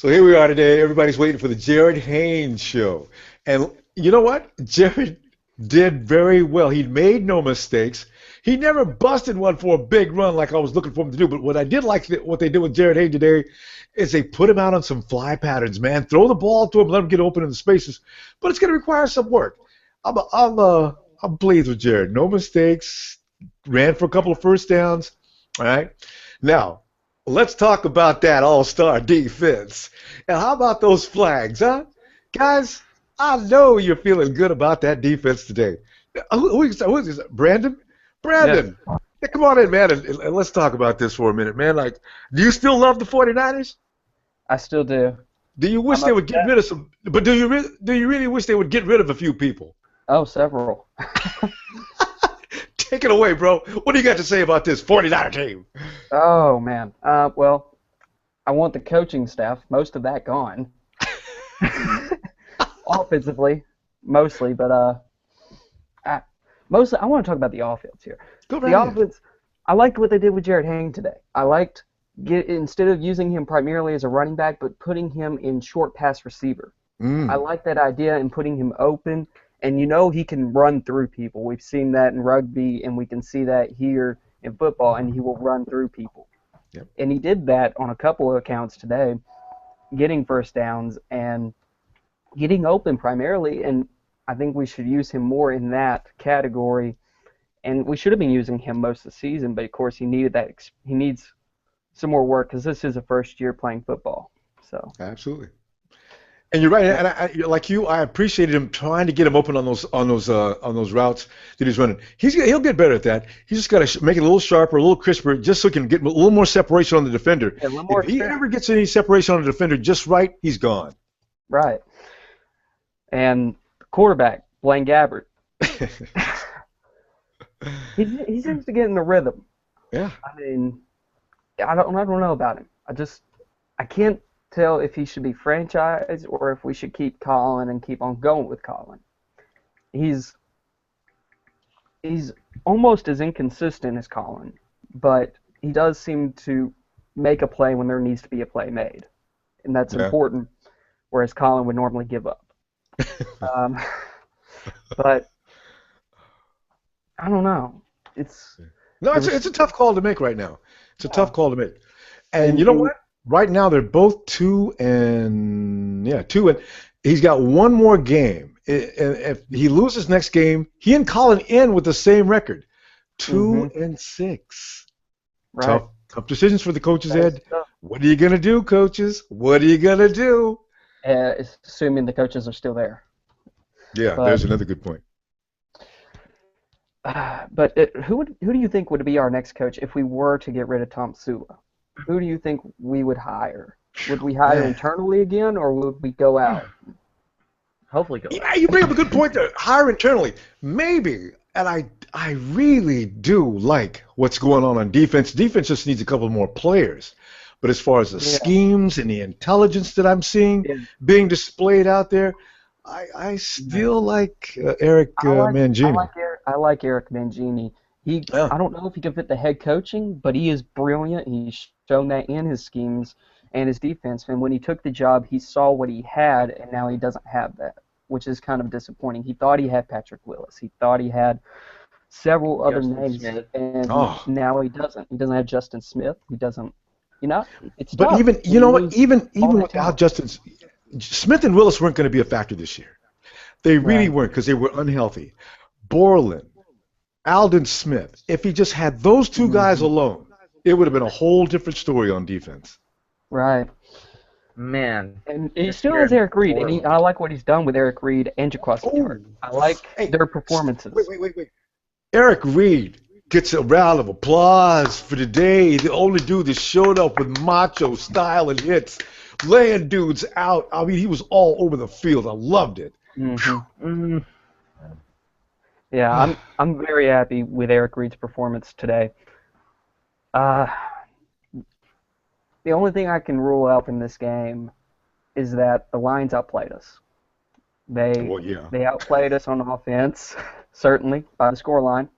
So here we are today. Everybody's waiting for the Jarryd Hayne show. And you know what? Jarryd did very well. He made no mistakes. He never busted one for a big run like I was looking for him to do. But what I did like what they did with Jarryd Hayne today is they put him out on some fly patterns, man. Throw the ball to him, let him get open in the spaces. But it's going to require some work. I'm pleased with Jarryd. No mistakes. Ran for a couple of first downs. All right. Now, let's talk about that all-star defense. And how about those flags, huh? Guys, I know you're feeling good about that defense today. Who is this? Brandon? Yeah, Brandon, yeah, come on in, man, and let's talk about this for a minute, man. Like, do you still love the 49ers? I still do. Do you wish I'm they would get upset. rid of some, but do you really wish they would get rid of a few people? Oh, several. Take it away, bro. What do you got to say about this 49er team? Oh, man. Well, I want the coaching staff, most of that gone. Offensively, mostly, but mostly I want to talk about the offense here. Go The right ahead. offense, I liked what they did with Jarryd Hayne today. I liked instead of using him primarily as a running back, but putting him in short pass receiver. I like that idea and putting him open. And you know he can run through people. We've seen that in rugby, and we can see that here in football, and he will run through people. Yep. And he did that on a couple of accounts today, getting first downs and getting open primarily. And I think we should use him more in that category. And we should have been using him most of the season, but of course he needed that. He needs some more work because this is a first year playing football. So. Absolutely. And you're right. And like you, I appreciated him trying to get him open on those routes that he's running. He'll get better at that. He's just got to make it a little sharper, a little crisper, just so he can get a little more separation on the defender. Yeah, a little more If he experience. ever gets any separation on the defender just right, he's gone. Right. And quarterback, Blaine Gabbert. He seems to get in the rhythm. Yeah. I mean, I don't know about him. I can't tell if he should be franchised or if we should keep Colin and keep on going with Colin. He's almost as inconsistent as Colin, but he does seem to make a play when there needs to be a play made, and that's Yeah. important. Whereas Colin would normally give up. But I don't know. No, There it's was a tough call to make right now. It's a tough call to make. And and, you know and what? Right now they're both 2 and he's got one more game. And if he loses next game, he and Colin end with the same record, 2-6. right. Tough decisions for the coaches, That's Ed. tough. What are you gonna do, coaches? What are you gonna do? Assuming the coaches are still there. Yeah, But there's another good point. who do you think would be our next coach if we were to get rid of Tomsula? Who do you think we would hire? Would we hire Man. internally again, or would we go out? Hopefully go out. Yeah, you bring up a good point there. Hire internally, maybe. And I really do like what's going on defense. Defense just needs a couple more players. But as far as the Yeah. schemes and the intelligence that I'm seeing Yeah. being displayed out there, I still like Eric Mangini. I like Eric Mangini. Yeah. I don't know if he can fit the head coaching, but he is brilliant. He's shown that in his schemes and his defense. And when he took the job, he saw what he had, and now he doesn't have that, which is kind of disappointing. He thought he had Patrick Willis. He thought he had several other Justin names, Smith. and Oh. now he doesn't. He doesn't have Justin Smith. He doesn't. It's But tough. even when you know what? lose Even all that without talent. Justin Smith and Willis weren't going to be a factor this year. They really Right. weren't because they were unhealthy. Borland, Alden Smith. If he just had those two guys alone, it would have been a whole different story on defense. Right. Man, And he Just still has scared Eric Reed, and Borland. I like what he's done with Eric Reed and Jaquaski Tart. I like Hey, their performances. Wait. Eric Reed gets a round of applause for today. The only dude that showed up with macho style and hits, laying dudes out. I mean, he was all over the field. I loved it. Yeah, I'm very happy with Eric Reed's performance today. The only thing I can rule out in this game is that the Lions outplayed us. Well, yeah. They outplayed us on offense, certainly, by the scoreline.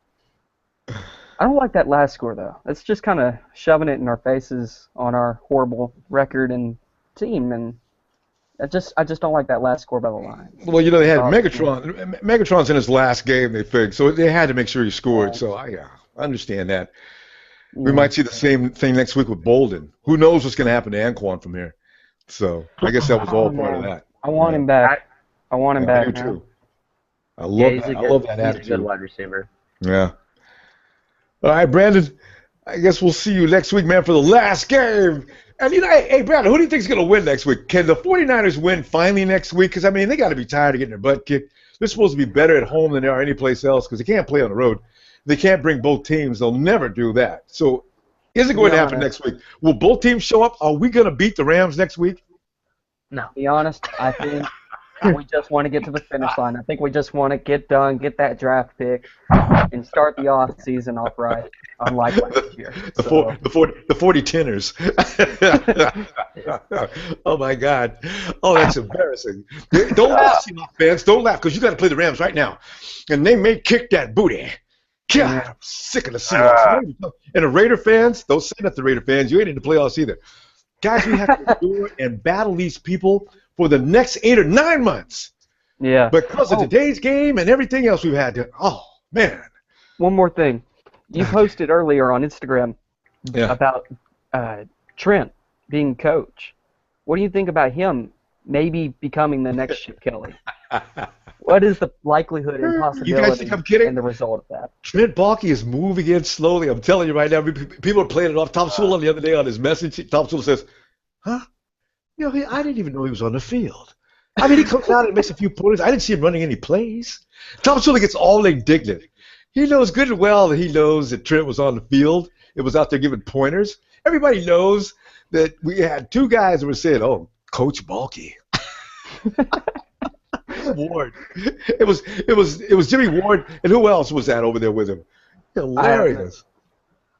I don't like that last score, though. It's just kind of shoving it in our faces on our horrible record, and team, and I just don't like that last score by the line. Well, you know, they had Oh, Megatron. Megatron's in his last game, they figured, so they had to make sure he scored. Yeah. So I understand that. We Yeah. might see the same thing next week with Bolden. Who knows what's going to happen to Anquan from here? So I guess that was all part of that. I want him back. I want him Yeah, I back do now. too. I Yeah, love he's that. a I good, love that he's a attitude. good wide receiver. Yeah. All right, Brandon. I guess we'll see you next week, man, for the last game. And, you know, hey, Brandon, who do you think is going to win next week? Can the 49ers win finally next week? Because, I mean, they got to be tired of getting their butt kicked. They're supposed to be better at home than they are anyplace else because they can't play on the road. They can't bring both teams. They'll never do that. So is it going to happen next week? Will both teams show up? Are we going to beat the Rams next week? No. To be honest, I think we just want to get to the finish line. I think we just want to get done, get that draft pick, and start the off season off right, unlike last year. The 40-10ers. Oh, my God. Oh, that's embarrassing. Don't laugh, Seahawks fans. Don't laugh, because you got to play the Rams right now. And they may kick that booty. God, I'm sick of the Seahawks. And the Raider fans, don't say that to Raider fans. You ain't in the playoffs either. Guys, we have to endure and battle these people for the next 8 or 9 months. Yeah. Because of today's game and everything else we've had to. Oh, man. One more thing. You posted earlier on Instagram Yeah. about Trent being coach. What do you think about him maybe becoming the next Chip Kelly? What is the likelihood and You guys possibility think I'm kidding? and the result of that? Trent Baalke is moving in slowly. I'm telling you right now. People are playing it off. Tomsula the other day on his message, Tomsula says, huh? You know, I didn't even know he was on the field. I mean, he comes out and makes a few pointers. I didn't see him running any plays. Tomsula gets all indignant. He knows good and well that he knows that Trent was on the field. It was out there giving pointers. Everybody knows that we had 2 guys that were saying, oh, Coach Baalke. Ward. It was Jimmy Ward, and who else was that over there with him? Hilarious.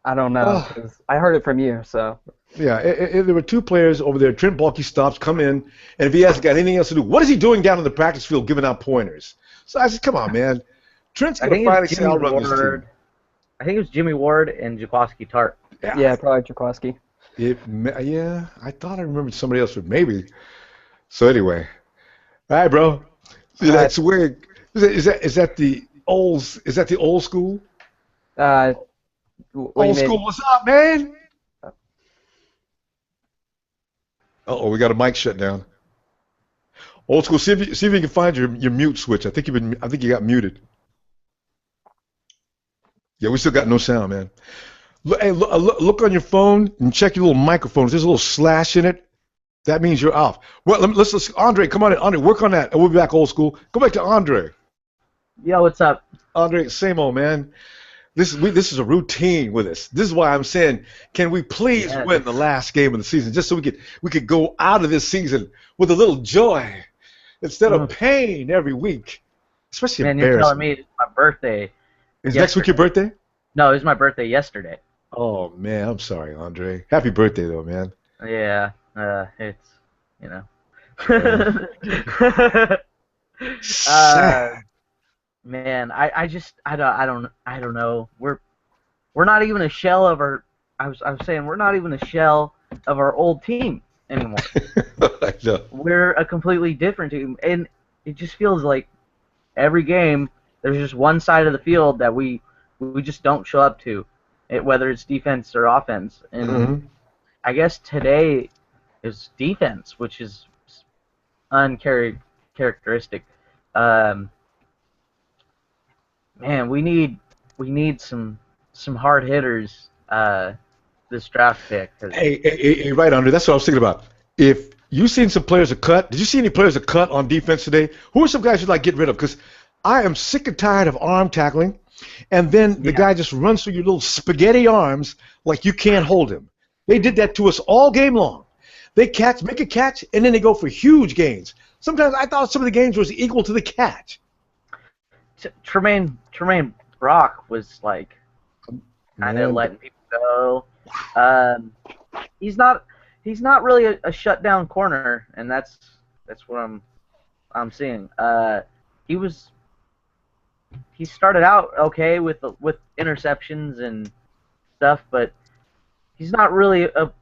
I don't know. 'Cause I heard it from you, so. Yeah, there were 2 players over there. Trent Baalke stops, come in, and if he hasn't got anything else to do, what is he doing down in the practice field giving out pointers? So I said, come on, man. Trent's going to finally say, I'll run this team. I think it was Jimmy Ward and Jaquaski Tart. Yeah, probably Jaquaski. Yeah, I thought I remembered somebody else, but maybe. So anyway, all right, bro. See, that's weird. Is that the old school? Old school, what's up, man? Uh-oh, we got a mic shut down. Old school, see if you can find your mute switch. I think you got muted. Yeah, we still got no sound, man. Look on your phone and check your little microphone. If there's a little slash in it, that means you're off. Well, let's Andre, come on in. Andre, work on that, and we'll be back old school. Go back to Andre. Yo, what's up? Andre, same old, man. This is a routine with us. This is why I'm saying, can we please win the last game of the season, just so we could go out of this season with a little joy instead of pain every week, especially Man, embarrassing. you're telling me it's my birthday. Is next week your birthday? No, it was my birthday yesterday. Oh man, I'm sorry, Andre. Happy birthday though, man. Yeah, it's Sad. Man, I don't know. We're not even a shell of our. I was saying we're not even a shell of our old team anymore. I know. We're a completely different team, and it just feels like every game there's just one side of the field that we just don't show up to, whether it's defense or offense. And I guess today is defense, which is uncharacteristic. Man, we need some hard hitters this draft pick. Hey, right, Andre. That's what I was thinking about. If you seen some players are cut, did you see any players are cut on defense today? Who are some guys you'd like to get rid of? Because I am sick and tired of arm tackling, and then the guy just runs through your little spaghetti arms like you can't hold him. They did that to us all game long. They make a catch, and then they go for huge gains. Sometimes I thought some of the gains was equal to the catch. Tremaine Brock was like kind of letting people go. He's not really a shutdown corner, and that's what I'm seeing. He started out okay with interceptions and stuff, but he's not really a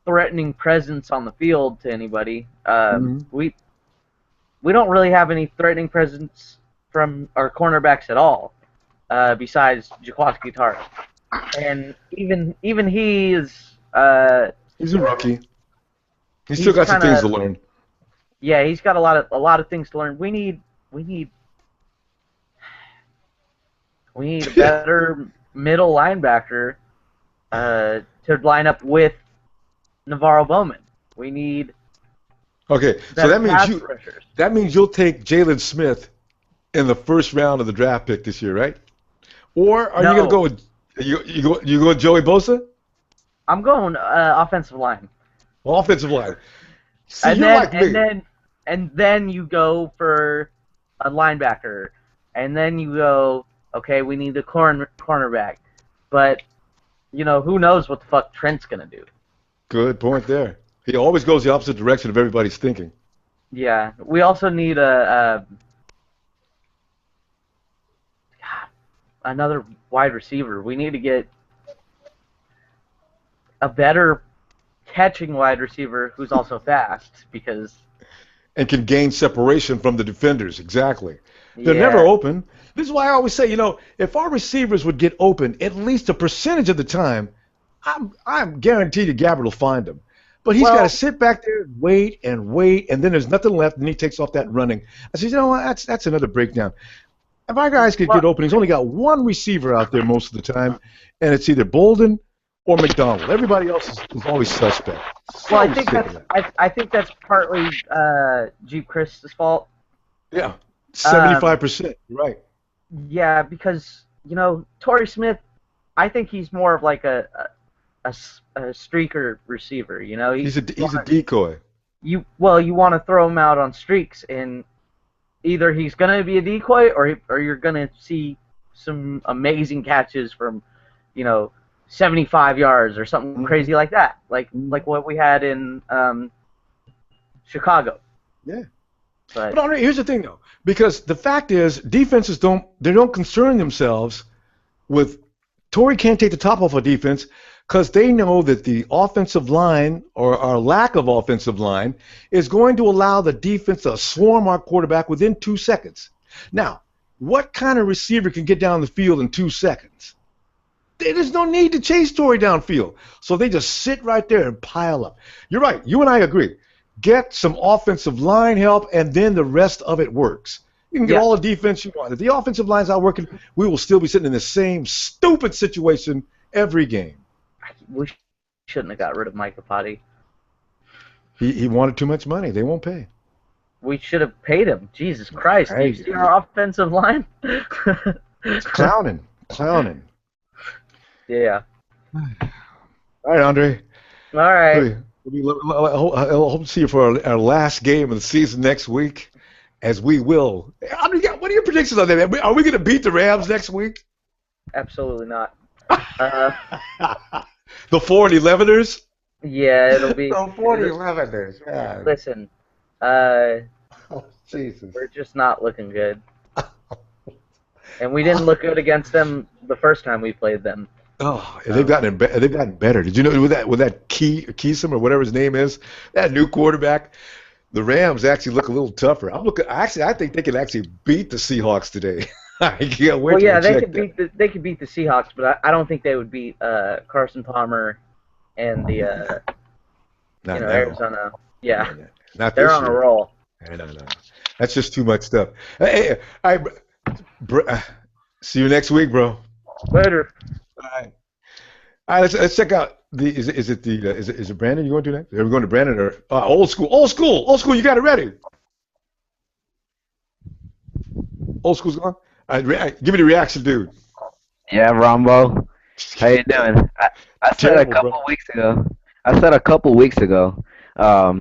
threatening presence on the field to anybody. Mhm. We don't really have any threatening presence from our cornerbacks at all, besides Jaquaski Tartt. And even he is He's a rookie. He's still he's got some kind things to of learn. yeah, he's got a lot of things to learn. We need a better middle linebacker to line up with Navarro Bowman. We need Okay, so better pass rushers. that means you'll take Jalen Smith in the first round of the draft pick this year, right? Or are you No. gonna go with you go with Joey Bosa? I'm going offensive line. Well, offensive line. See, And you're then like me. and then you go for a linebacker. And then you go, okay, we need a cornerback. But who knows what the fuck Trent's gonna do. Good point there. He always goes the opposite direction of everybody's thinking. Yeah. We also need another wide receiver. We need to get a better catching wide receiver who's also fast because And can gain separation from the defenders. Exactly. They're yeah, never open. This is why I always say, if our receivers would get open at least a percentage of the time, I'm guaranteed that Gabbard will find them. But he's got to sit back there and wait, and then there's nothing left, and he takes off that running. I said, you know what? That's another breakdown. If our guys could get open, he's only got one receiver out there most of the time, and it's either Bolden or McDonald. Everybody else is always suspect. well, I think that's partly Geep Chryst's fault. Yeah, 75%. You're right. Yeah, because Torrey Smith, I think he's more of like a streaker receiver. He's a decoy. You want to throw him out on streaks, and either he's gonna be a decoy or you're gonna see some amazing catches from 75 yards or something crazy like that, like what we had in Chicago. Yeah. But Andre, here's the thing though, because the fact is defenses don't concern themselves with Torrey can't take the top off a defense because they know that the offensive line or our lack of offensive line is going to allow the defense to swarm our quarterback within 2 seconds. Now, what kind of receiver can get down the field in 2 seconds? There's no need to chase Torrey downfield. So they just sit right there and pile up. You're right. You and I agree. Get some offensive line help, and then the rest of it works. You can get all the defense you want. If the offensive line's not working, we will still be sitting in the same stupid situation every game. we shouldn't have got rid of Micah Potty. He wanted too much money. They won't pay. We should have paid him. Jesus Christ. Do you see our offensive line? Clowning. Yeah. All right, Andre. All right. I hope to see you for our last game of the season next week, as we will. Andre, what are your predictions on that? Are we going to beat the Rams next week? Absolutely not. The 4-11ers? Yeah, it'll be. The 4-11ers. Yeah. Listen, Jesus. we're just not looking good. And we didn't look good against them the first time we played them. Oh, they've gotten better. Did you know with that Keesum or whatever his name is, that new quarterback, the Rams actually look a little tougher. I think they can actually beat the Seahawks today. I can't wait. Well, yeah, they could beat the Seahawks, but I don't think they would beat Carson Palmer and the Arizona. Yeah, they're on a roll. No. That's just too much stuff. Hey, see you next week, bro. Later. All right. Let's check out is it Brandon you going to next? Are we going to Brandon or old school? You got it ready. Old school's gone. All right, give me the reaction, dude. Yeah, Rombo. How you doing? I said a couple weeks ago. Our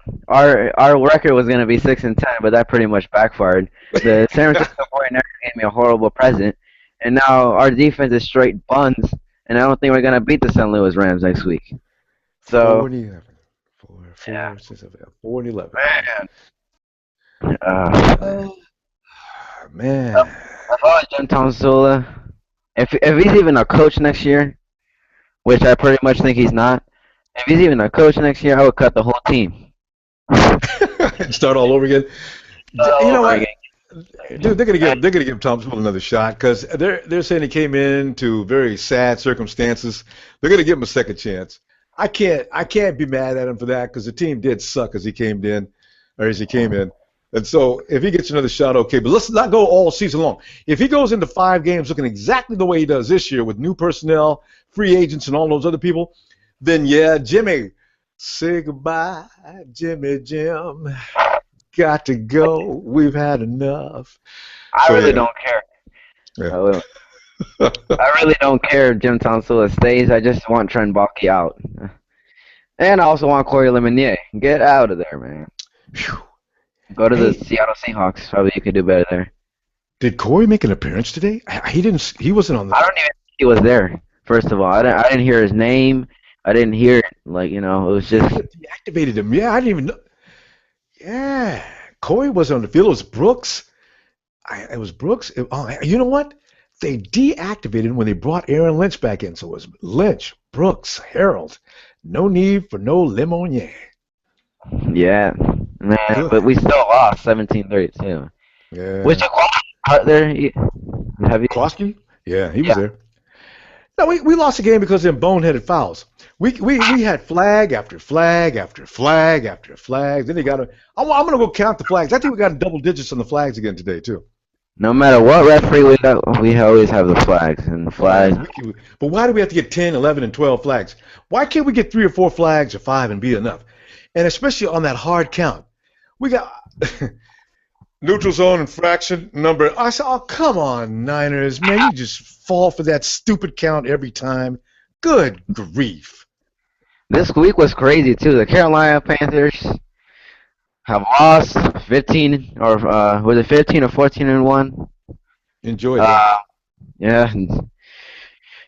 record was gonna be 6-10, but that pretty much backfired. The San Francisco 49ers gave me a horrible present, and now our defense is straight buns, and I don't think we're gonna beat the St. Louis Rams next week. So 4-11. 4-11. Man. If I was Jim Tomsula, if he's even a coach next year, which I pretty much think he's not, If he's even a coach next year, I would cut the whole team. Start all over again. You All know over what? again. Dude, they're gonna give Tomsula another shot because they're saying he came into very sad circumstances. They're gonna give him a second chance. I can't be mad at him for that because the team did suck as he came in, or as he came in. And so if he gets another shot, okay. But let's not go all season long. If he goes into 5 games looking exactly the way he does this year with new personnel, free agents, and all those other people, then yeah, Jimmy, say goodbye, Jimmy Jim. Got to go. We've had enough. I So really yeah, don't care. yeah. I really don't care if Jim Tomsula stays. I just want Trent Baalke out. And I also want Corey Lemonnier. Get out of there, man. Phew. Go to the Hey, Seattle Seahawks. Probably you could do better there. did Corey make an appearance today? He didn't. He wasn't on I the. don't even think he was there. First of all, I didn't hear his name. I didn't hear it. Like, it was just. They deactivated him. Yeah, I didn't even know. Yeah, Corey was on the field. It was Brooks. It was Brooks. You know what? They deactivated him when they brought Aaron Lynch back in. So it was Lynch, Brooks, Harold. No need for no Lemonnier. Yeah, man. Good. But we still lost 17-32. Which Yeah. out there? Have you? Klosky? Yeah, he was Yeah. there. No, we lost the game because of them boneheaded fouls. We had flag after flag after flag after flag. Then they got to. I'm gonna go count the flags. I think we got double digits on the flags again today too. No matter what referee we got, we always have the flags and the flags. But why do we have to get 10, 11, and 12 flags? Why can't we get 3 or 4 flags or 5 and be enough? And especially on that hard count, we got neutral zone infraction number. I said, oh come on, Niners, man, you just fall for that stupid count every time. Good grief. This week was crazy too. The Carolina Panthers have lost 15 or was it 15 or 14-1? Enjoy that. Yeah.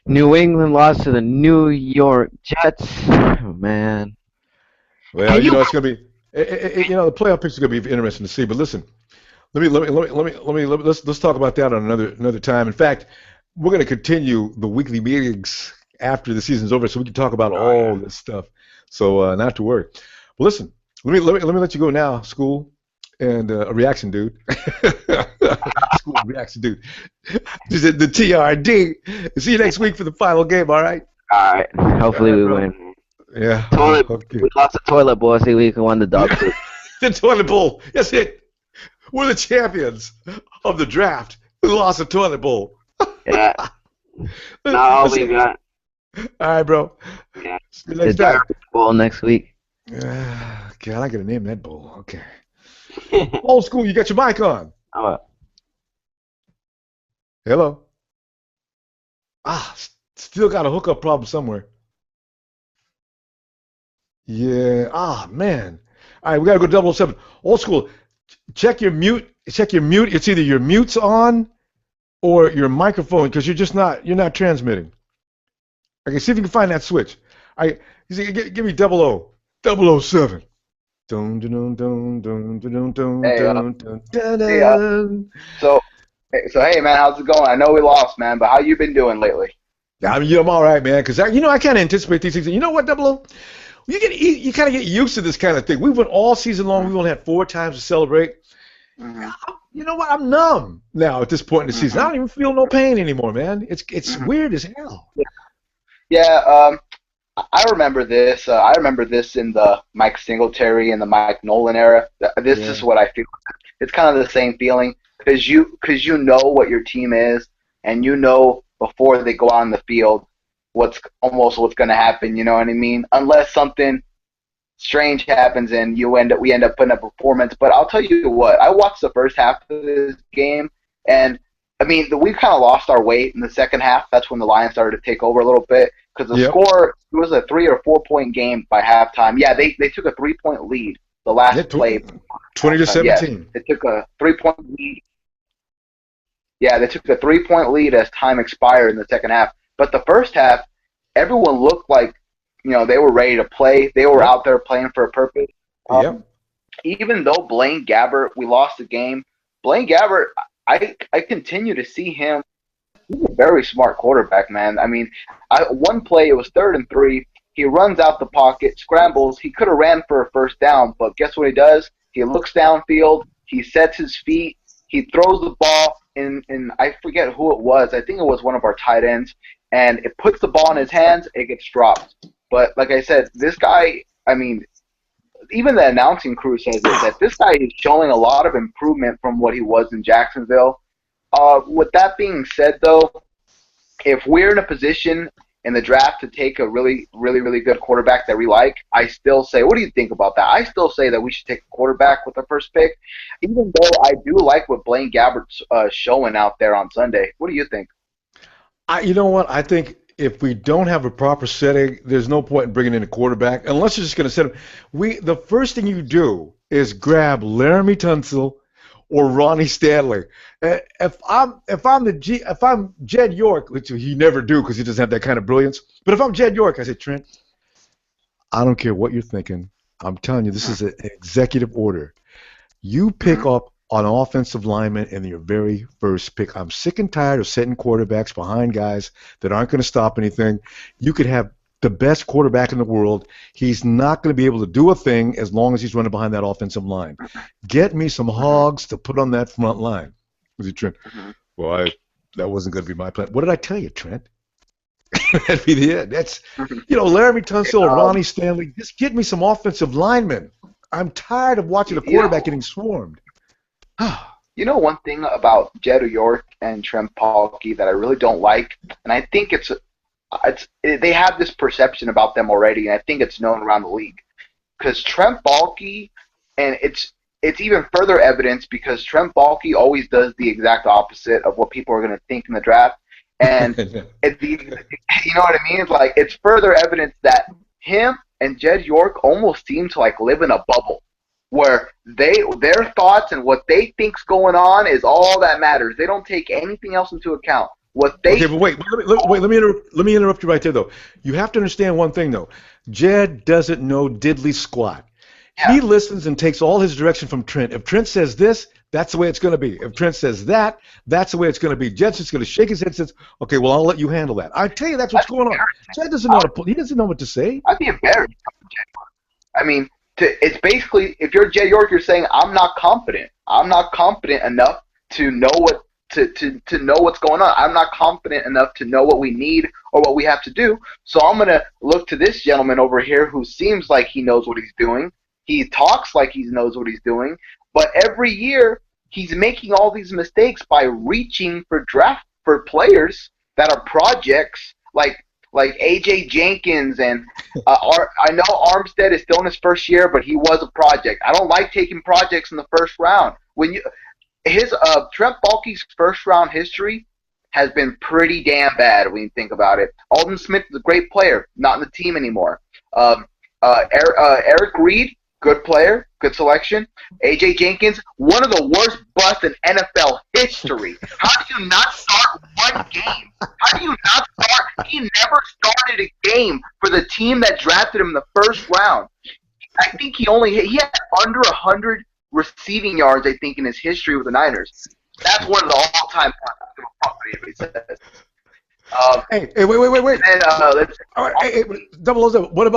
New England lost to the New York Jets. Oh, man. Well, it's going to be, the playoff picture is going to be interesting to see. But listen, let's talk about that on another time. In fact, we're going to continue the weekly meetings after the season's over, so we can talk about all this stuff. So not to worry. But listen, let me let you go now, School, and a reaction dude. School reaction dude. The TRD. See you next week for the final game. All right. All right. Hopefully we win. Yeah. Okay. We lost the toilet bowl. See, we can win the dog food. The toilet bowl. That's it. We're the champions of the draft. We lost the toilet bowl. Yeah. Not all we got. All right, bro. Yeah. See you next time. Bowl next week. God, I gotta name that bowl. Okay. Old School, you got your mic on. Hello. Still got a hookup problem somewhere. Yeah. Man. All right, we gotta go 007. Old School, check your mute. Check your mute. It's either your mute's on or your microphone because you're not transmitting. Okay, see if you can find that switch. All right, give me 007. Dun, dun, dun, dun, dun, dun, Hey, dun, dun, dun, dun. So hey man, how's it going? I know we lost, man, but how you been doing lately? I'm all right, man, because I can't anticipate these things. You know what, 00? You kind of get used to this kind of thing. We went all season long. We've only had 4 times to celebrate. Mm-hmm. You know what? I'm numb now at this point in the season. I don't even feel no pain anymore, man. It's weird as hell. Yeah, I remember this. I remember this in the Mike Singletary and the Mike Nolan era. This is what I feel. It's kind of the same feeling because you know what your team is, and you know before they go on the field what's going to happen. You know what I mean? Unless something strange happens and we end up putting up a performance. But I'll tell you what, I watched the first half of this game, and I mean, we kind of lost our weight in the second half. That's when the Lions started to take over a little bit because the score, it was a 3 or 4 point game by halftime. Yeah, they took a 3-point lead the last play. 20-17. Yeah, they took a 3-point lead. Yeah, they took a 3-point lead as time expired in the second half. But the first half, everyone looked like, they were ready to play. They were out there playing for a purpose. Even though Blaine Gabbert, we lost the game, Blaine Gabbert, I continue to see him. He's a very smart quarterback, man. I mean, one play, it was 3rd and 3. He runs out the pocket, scrambles. He could have ran for a first down, but guess what he does? He looks downfield. He sets his feet. He throws the ball, and I forget who it was. I think it was one of our tight ends, and it puts the ball in his hands. It gets dropped. But like I said, this guy, I mean, even the announcing crew says it, that this guy is showing a lot of improvement from what he was in Jacksonville. With that being said, though, if we're in a position in the draft to take a really, really, really good quarterback that we like, I still say, what do you think about that? I still say that we should take a quarterback with the first pick, even though I do like what Blaine Gabbert's showing out there on Sunday. What do you think? You know what? I think if we don't have a proper setting, there's no point in bringing in a quarterback unless you're just going to set him. The first thing you do is grab Laramie Tunsil or Ronnie Stanley. If I'm Jed York, which he never do because he doesn't have that kind of brilliance. But if I'm Jed York, I say, Trent, I don't care what you're thinking. I'm telling you, this is an executive order. You pick up an offensive lineman in your very first pick. I'm sick and tired of setting quarterbacks behind guys that aren't going to stop anything. You could have the best quarterback in the world. He's not going to be able to do a thing as long as he's running behind that offensive line. Get me some hogs to put on that front line. Was it Trent? Well, that wasn't going to be my plan. What did I tell you, Trent? That'd be the end. That's, Laramie Tunsil, Ronnie Stanley. Just get me some offensive linemen. I'm tired of watching a quarterback getting swarmed. You know one thing about Jed York and Trent Baalke that I really don't like, and I think they have this perception about them already, and I think it's known around the league. Because Trent Baalke, and it's even further evidence because Trent Baalke always does the exact opposite of what people are going to think in the draft, and you know what I mean? It's like it's further evidence that him and Jed York almost seem to like live in a bubble, where their thoughts and what they think's going on is all that matters. They don't take anything else into account. Okay, but wait. Let me interrupt you right there, though. You have to understand one thing, though. Jed doesn't know diddly squat. Yeah. He listens and takes all his direction from Trent. If Trent says this, that's the way it's going to be. If Trent says that, that's the way it's going to be. Jed's just going to shake his head and says, okay, well, I'll let you handle that. I tell you, that's what's going on. Jed doesn't know he doesn't know what to say. I'd be embarrassed. I mean, it's basically, if you're Jed York, you're saying, I'm not confident. I'm not confident enough to know what to know what's going on. I'm not confident enough to know what we need or what we have to do. So I'm going to look to this gentleman over here who seems like he knows what he's doing. He talks like he knows what he's doing. But every year he's making all these mistakes by reaching for players that are projects like A.J. Jenkins and I know Armstead is still in his first year, but he was a project. I don't like taking projects in the first round. Trent Baalke's first round history has been pretty damn bad when you think about it. Alden Smith is a great player, not in the team anymore. Eric Reed, good player, good selection. A.J. Jenkins, one of the worst busts in NFL history. How do you not start one game? How do you not start? He never started a game for the team that drafted him in the first round. I think he had under 100 receiving yards, I think, in his history with the Niners. That's one of the all-time Hey, wait. And then, hey, 007. What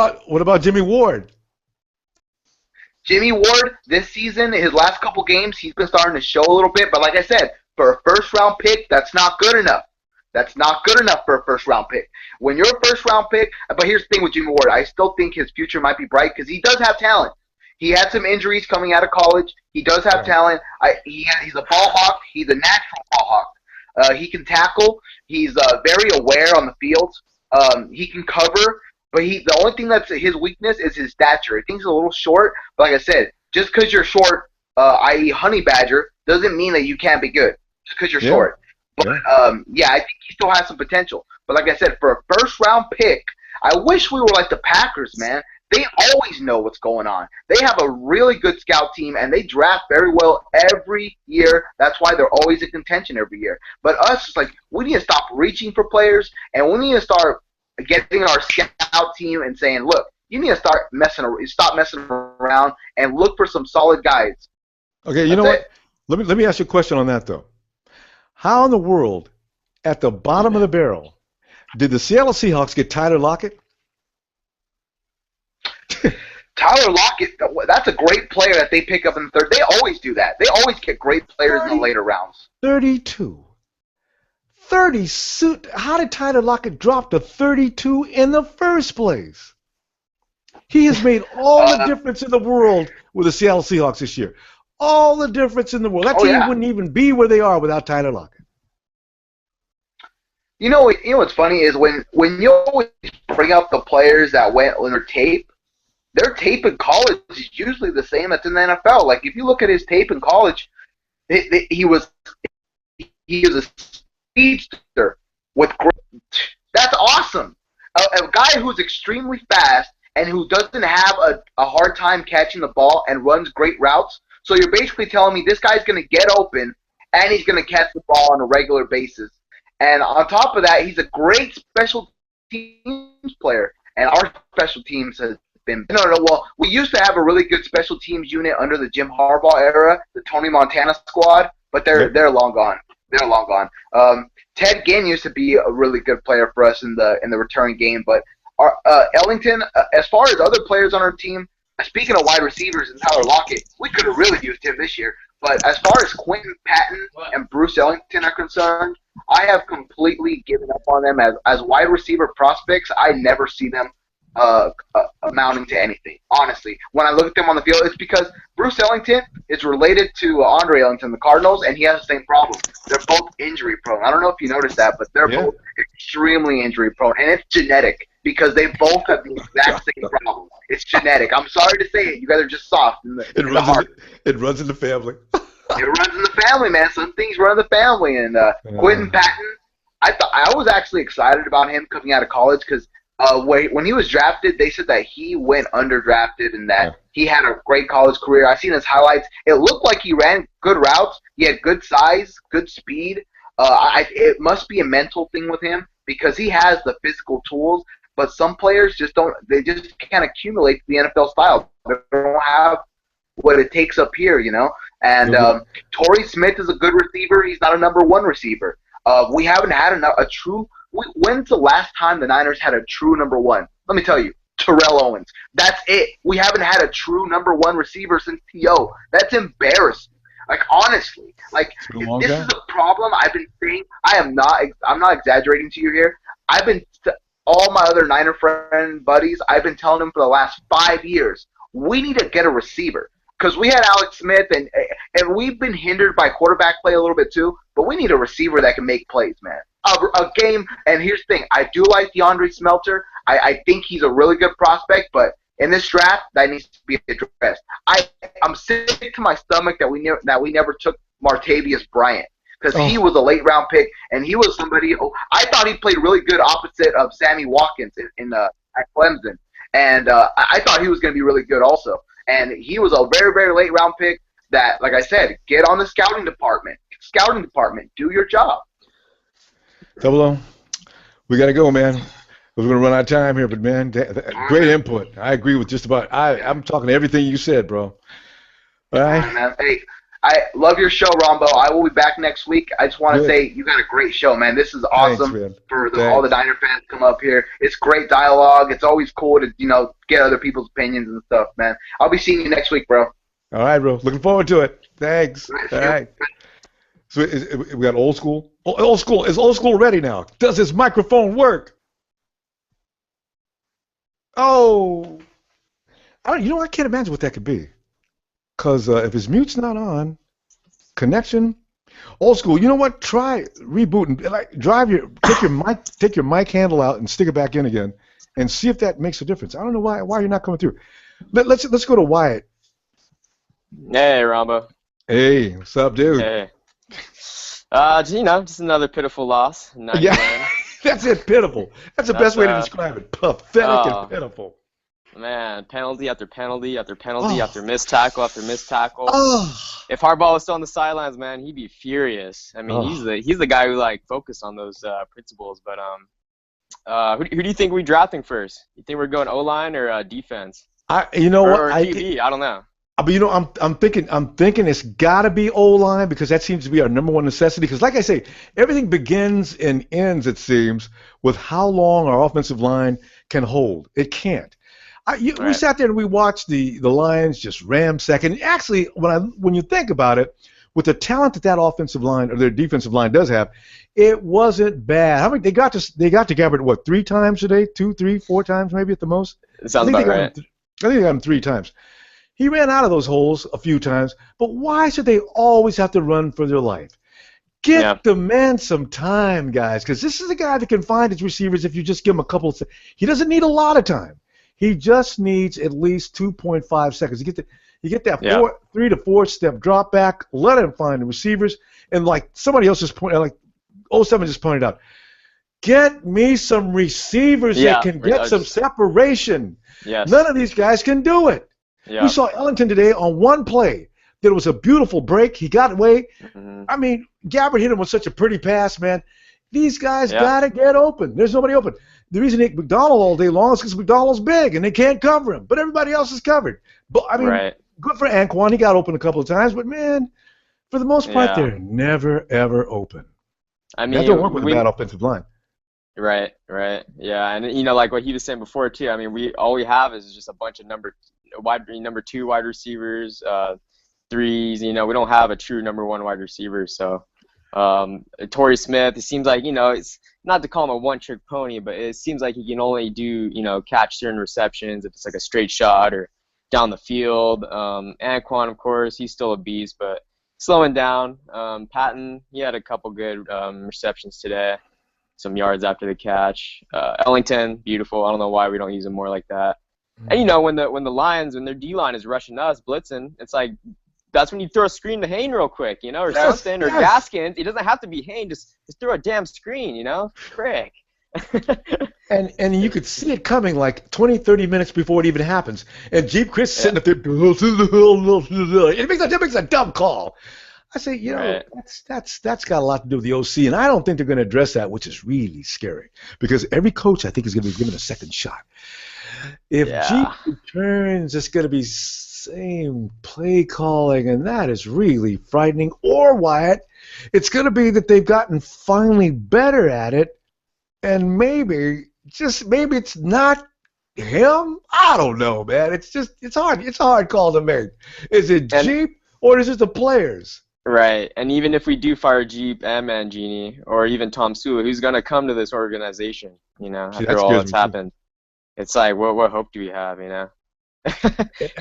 about Jimmy Ward? Jimmy Ward, this season, his last couple games, he's been starting to show a little bit. But like I said, for a first-round pick, that's not good enough. That's not good enough for a first-round pick. When you're a first-round pick, but here's the thing with Jimmy Ward. I still think his future might be bright because he does have talent. He had some injuries coming out of college. He does have talent. He's a ball hawk. He's a natural ball hawk. He can tackle. He's very aware on the field. He can cover. But the only thing that's his weakness is his stature. I think he's a little short. But like I said, just because you're short, i.e. honey badger, doesn't mean that you can't be good. Just because you're short. But, I think he still has some potential. But like I said, for a first-round pick, I wish we were like the Packers, man. They always know what's going on. They have a really good scout team, and they draft very well every year. That's why they're always in contention every year. But us, it's like we need to stop reaching for players, and we need to start getting our scout team and saying, look, you need to stop messing around and look for some solid guys. Okay, you know what? Let me ask you a question on that, though. How in the world, at the bottom of the barrel, did the Seattle Seahawks get Tyler Lockett? Tyler Lockett, that's a great player that they pick up in the third. They always do that. They always get great players in the later rounds. 32. 30. How did Tyler Lockett drop to 32 in the first place? He has made all the difference in the world with the Seattle Seahawks this year. All the difference in the world. That team wouldn't even be where they are without Tyler Lockett. You know what's funny is when you always bring up the players that went on their tape in college is usually the same that's in the NFL. Like if you look at his tape in college, he was a speedster with great. That's awesome. A guy who's extremely fast and who doesn't have a hard time catching the ball and runs great routes. So you're basically telling me this guy's going to get open and he's going to catch the ball on a regular basis. And on top of that, he's a great special teams player. And our special teams has been well, we used to have a really good special teams unit under the Jim Harbaugh era, the Tony Montana squad, but they're long gone. They're long gone. Ted Ginn used to be a really good player for us in the return game, but our Ellington, as far as other players on our team, speaking of wide receivers and Tyler Lockett, we could have really used him this year. But as far as Quentin Patton and Bruce Ellington are concerned, I have completely given up on them as wide receiver prospects. I never see them amounting to anything. Honestly, when I look at them on the field, it's because Bruce Ellington is related to Andre Ellington, the Cardinals, and he has the same problem. They're both injury prone. I don't know if you noticed that, but they're both extremely injury prone, and it's genetic because they both have the exact same problem. It's genetic. I'm sorry to say it. You guys are just soft in the heart. It runs in the family. It runs in the family, man. Some things run in the family. And Quentin Patton, I was actually excited about him coming out of college because when he was drafted, they said that he went underdrafted and that he had a great college career. I've seen his highlights. It looked like he ran good routes. He had good size, good speed. It must be a mental thing with him because he has the physical tools, but some players just don't. They just can't accumulate the NFL style. They don't have what it takes up here, you know. And Torrey Smith is a good receiver. He's not a number one receiver. We haven't had a true. When's the last time the Niners had a true number one? Let me tell you, Terrell Owens. That's it. We haven't had a true number one receiver since T.O. That's embarrassing. Like, honestly, like, this is a problem I've been saying. I'm not exaggerating to you here. All my other Niner friend buddies, I've been telling them for the last 5 years, we need to get a receiver. Because we had Alex Smith, and we've been hindered by quarterback play a little bit too, but we need a receiver that can make plays, man. A game, and here's the thing, I do like DeAndre Smelter. I think he's a really good prospect, but in this draft, that needs to be addressed. I'm sick to my stomach that we never took Martavius Bryant, because he was a late-round pick, and he was somebody I thought he played really good opposite of Sammy Watkins at Clemson, and I thought he was going to be really good also. And he was a very, very late round pick that, like I said, get on the scouting department. Scouting department, do your job. Double O, we got to go, man. We're going to run out of time here, but, man, great input. I agree with just about I'm talking to everything you said, bro. All right. Man. Hey, I love your show, Rombo. I will be back next week. I just want to say you got a great show, man. This is awesome. Thanks, for all the Niner fans to come up here. It's great dialogue. It's always cool to, get other people's opinions and stuff, man. I'll be seeing you next week, bro. All right, bro. Looking forward to it. Thanks. All right. So we got old school. Old school. Is old school ready now? Does his microphone work? Oh. I can't imagine what that could be. Because if his mute's not on, connection, old school. You know what? Try rebooting. Take your mic handle out and stick it back in again, and see if that makes a difference. I don't know why you're not coming through. Let's go to Wyatt. Hey, Rambo. Hey, what's up, dude? Hey. Just another pitiful loss. Yeah, that's it. Pitiful. That's the best way to describe it. Pathetic and pitiful. Man, penalty after penalty after penalty after missed tackle after missed tackle. If Harbaugh was still on the sidelines, man, he'd be furious. I mean, he's the guy who focused on those principles. But who do you think we're drafting first? You think we're going O-line or defense? Or QB? I don't know. But I'm thinking it's got to be O-line because that seems to be our number one necessity. Because like I say, everything begins and ends, it seems, with how long our offensive line can hold. It can't. We sat there and we watched the Lions just ram second. Actually, when you think about it, with the talent that offensive line or their defensive line does have, it wasn't bad. How many they got to Gabbert what 3 times today? 2, 3, 4 times maybe at the most. It sounds about right. I think they got him 3 times. He ran out of those holes a few times, but why should they always have to run for their life? Get the man some time, guys, because this is a guy that can find his receivers if you just give him a couple. He doesn't need a lot of time. He just needs at least 2.5 seconds. You get that 3 to 4 step drop back. Let him find the receivers, and like somebody else just pointed, like 07 just pointed out, get me some receivers that can get some separation. Yes. None of these guys can do it. Yeah. We saw Ellington today on one play. There was a beautiful break. He got away. Mm-hmm. I mean, Gabbert hit him with such a pretty pass, man. These guys got to get open. There's nobody open. The reason they hit McDonald all day long is because McDonald's big and they can't cover him. But everybody else is covered. But I mean, good for Anquan. He got open a couple of times. But, man, for the most part, they're never, ever open. I mean, you have to work with a bad offensive line. Right. Yeah, and, like what he was saying before, too, I mean, all we have is just a bunch of number 2 wide receivers, 3s. We don't have a true number 1 wide receiver. So Torrey Smith, it seems like, it's not to call him a one-trick pony, but it seems like he can only do, catch certain receptions if it's like a straight shot or down the field. Anquan, of course, he's still a beast, but slowing down. Patton, he had a couple good receptions today, some yards after the catch. Ellington, beautiful. I don't know why we don't use him more like that. And when the Lions, when their D-line is rushing us, blitzing, it's like that's when you throw a screen to Hayne real quick, or something, or Gaskins. It doesn't have to be Hayne. Just throw a damn screen, frick. and you could see it coming like 20, 30 minutes before it even happens. And Geep Chryst sitting up there, it makes a dumb call. I say, that's got a lot to do with the OC, and I don't think they're going to address that, which is really scary because every coach I think is going to be given a second shot. If Geep returns, it's going to be same play calling, and that is really frightening. Or Wyatt, it's going to be that they've gotten finally better at it, and maybe it's not him. I don't know, man. It's hard. It's a hard call to make. Is it Geep or is it the players? Right, and even if we do fire Geep and Mangini, or even Tomsula, who's going to come to this organization, after all that's happened? It's like, what hope do we have, And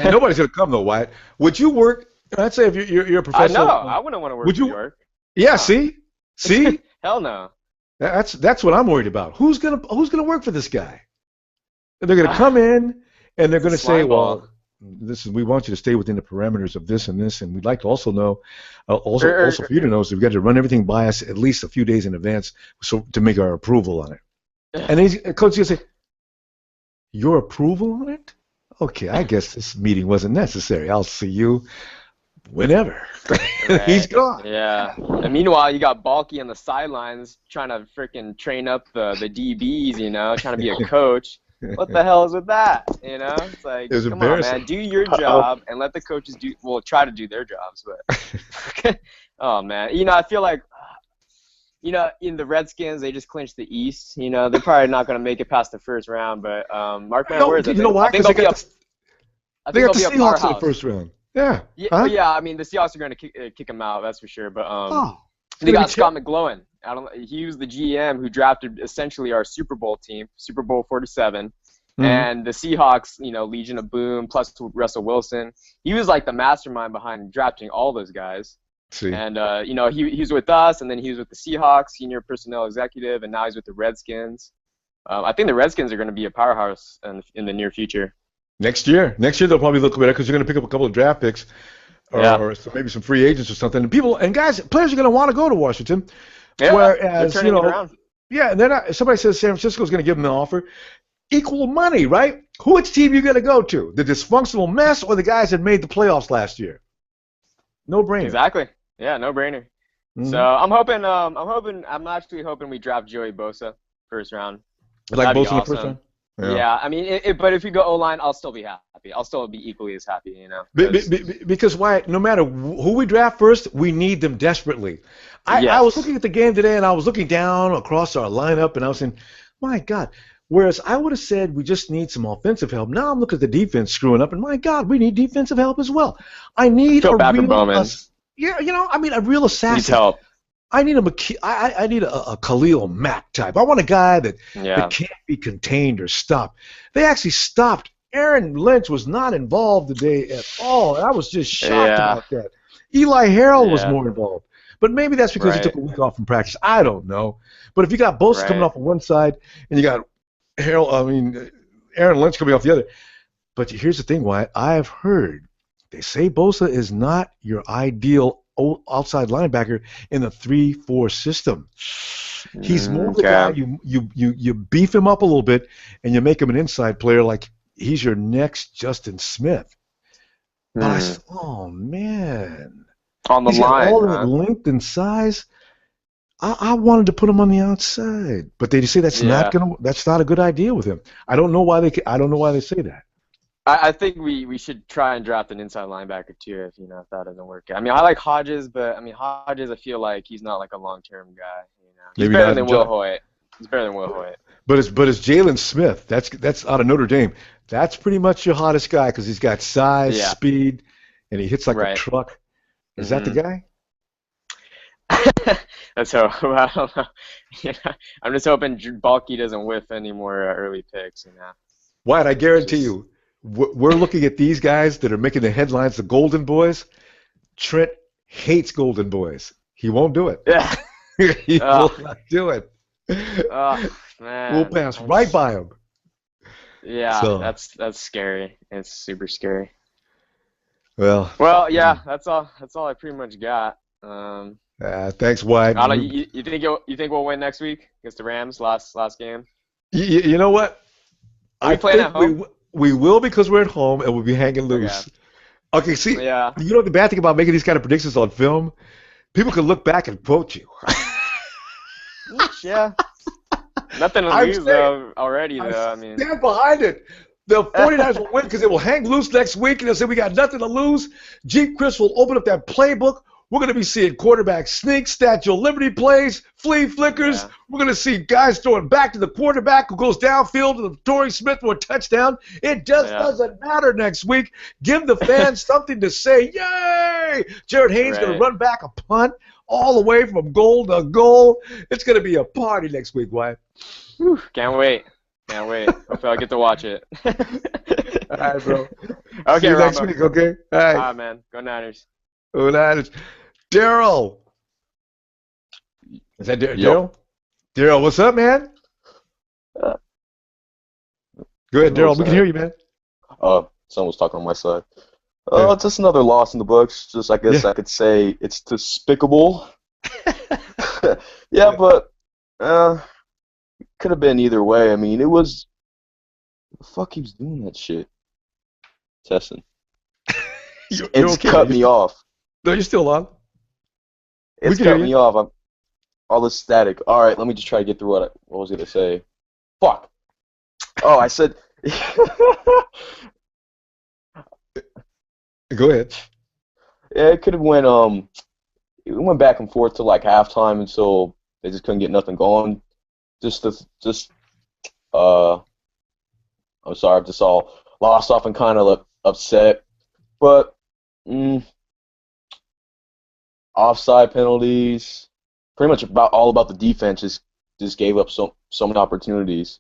nobody's going to come, though, Wyatt. Would you work, let's say if you're a professional. No, I wouldn't want to work in New York. Yeah, no. See? Hell no. That's what I'm worried about. Who's gonna work for this guy? They're going to come in, and they're going to say, well, we want you to stay within the parameters of this and this, and we'd like to also know, also for you to know, so we've got to run everything by us at least a few days in advance so to make our approval on it. And the coach is going to say, your approval on it? Okay, I guess this meeting wasn't necessary. I'll see you whenever. Right. He's gone. Yeah. And meanwhile, you got Balky on the sidelines trying to freaking train up the DBs, trying to be a coach. What the hell is with that? It's like, come on, man, do your job and let the coaches try to do their jobs. But, oh, man. I feel like, in the Redskins, they just clinched the East. They're probably not going to make it past the first round, but mark my words. You know why? Because they got the Seahawks in the first round. Yeah. Yeah, I mean, the Seahawks are going to kick them out, that's for sure. But they got Scott McGlowan. He was the GM who drafted essentially our Super Bowl team, Super Bowl 47. Mm-hmm. And the Seahawks, Legion of Boom, plus Russell Wilson. He was like the mastermind behind drafting all those guys. See. And, he was with us, and then he was with the Seahawks, senior personnel executive, and now he's with the Redskins. I think the Redskins are going to be a powerhouse in the near future. Next year they'll probably look better because you're going to pick up a couple of draft picks or maybe some free agents or something. And players are going to want to go to Washington. Yeah, whereas, they're turning it around. Yeah, and then somebody says San Francisco's going to give them an offer. Equal money, right? Which team you going to go to? The dysfunctional mess or the guys that made the playoffs last year? No brainer. Exactly. Yeah, no brainer. Mm-hmm. So I'm actually hoping we draft Joey Bosa first round. Like Bosa in the first round? Yeah, I mean, but if we go O-line, I'll still be happy. I'll still be equally as happy, Because why? No matter who we draft first, we need them desperately. I was looking at the game today, and I was looking down across our lineup, and I was saying, my God, Whereas I would have said we just need some offensive help. Now I'm looking at the defense screwing up, and my God, we need defensive help as well. I need Feel a bad for real, Bowman. a real assassin. Needs help. I need I need a Khalil Mack type. I want a guy that can't be contained or stopped. They actually stopped. Aaron Lynch was not involved today at all. And I was just shocked about that. Eli Harold was more involved. But maybe that's because he took a week off from practice. I don't know. But if you got Bosa coming off on one side and you got Aaron Lynch coming off the other. But here's the thing, Wyatt. I have heard they say Bosa is not your ideal outside linebacker in the 3-4 system. He's more the guy you beef him up a little bit and you make him an inside player like he's your next Justin Smith. But I said, oh man, on the line, all that length and size. I wanted to put him on the outside, but they say that's not a good idea with him. I don't know why they say that. I think we should try and draft an inside linebacker too if that doesn't work. I mean, I like Hodges, but Hodges I feel like he's not like a long-term guy. He's better than Will Hoyt. But it's Jalen Smith. That's out of Notre Dame. That's pretty much your hottest guy because he's got size, speed, and he hits like a truck. Is that the guy? Let's hope. I don't know. I'm just hoping Balky doesn't whiff any more early picks. Wyatt, I guarantee you, we're looking at these guys that are making the headlines, the Golden Boys. Trent hates Golden Boys. He won't do it. Yeah. He will not do it. Oh, man. We'll pass right by him. Yeah, so. That's scary. It's super scary. Well, yeah, that's all I pretty much got. Thanks, Wyatt. You think we'll win next week against the Rams? Last game. You know what? Are we playing at home? We will because we're at home and we'll be hanging loose. Okay, see, you know the bad thing about making these kind of predictions on film? People can look back and quote you. Yeah. Nothing to lose though already though. Stand behind it. The 49ers will win because they will hang loose next week and they'll say we got nothing to lose. Geep Chryst will open up that playbook. We're going to be seeing quarterback sneaks, Statue of Liberty plays, flea flickers. Yeah. We're going to see guys throwing back to the quarterback who goes downfield to the Torrey Smith for a touchdown. It just doesn't matter next week. Give the fans something to say. Yay! Jarryd Hayne's going to run back a punt all the way from goal to goal. It's going to be a party next week, Wyatt. Can't wait. Hopefully I'll get to watch it. All right, bro. Okay, see you next week, okay? All right. All right, man. Go Niners. Go Niners. Daryl. Is that Daryl? Daryl, what's up, man? Go ahead, Daryl. We can hear you, man. Someone was talking on my side. Just another loss in the books. Just I guess I could say it's despicable. But could have been either way. I mean, it was. The fuck keeps doing that shit? Testing. It's cut me off. No, you're still on. It's cut me off. I'm all this static. All right, let me just try to get through what I was gonna say. Fuck. Oh, I said. Go ahead. Yeah, it could have went. It went back and forth to like halftime until they just couldn't get nothing going. I'm sorry, I'm just all lost off and kind of upset. But offside penalties, pretty much all about the defense. Just gave up so many opportunities.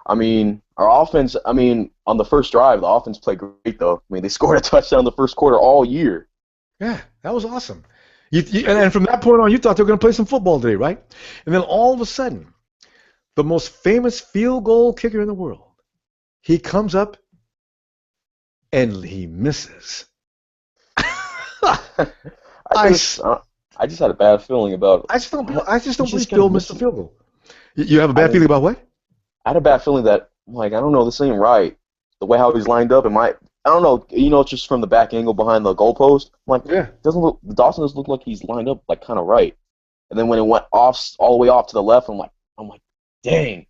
I mean, our offense. I mean, on the first drive, the offense played great though. I mean, they scored a touchdown in the first quarter all year. Yeah, that was awesome. And from that point on, you thought they were going to play some football today, right? And then all of a sudden, the most famous field goal kicker in the world, he comes up and he misses. I just had a bad feeling about it. I just don't believe Phil missed the field goal. You have a bad feeling about what? I had a bad feeling that, like, I don't know, this ain't right. The way how he's lined up, I don't know, just from the back angle behind the goalpost. I'm like, Dawson doesn't look like he's lined up like kind of right. And then when it went off all the way off to the left, I'm like, dang.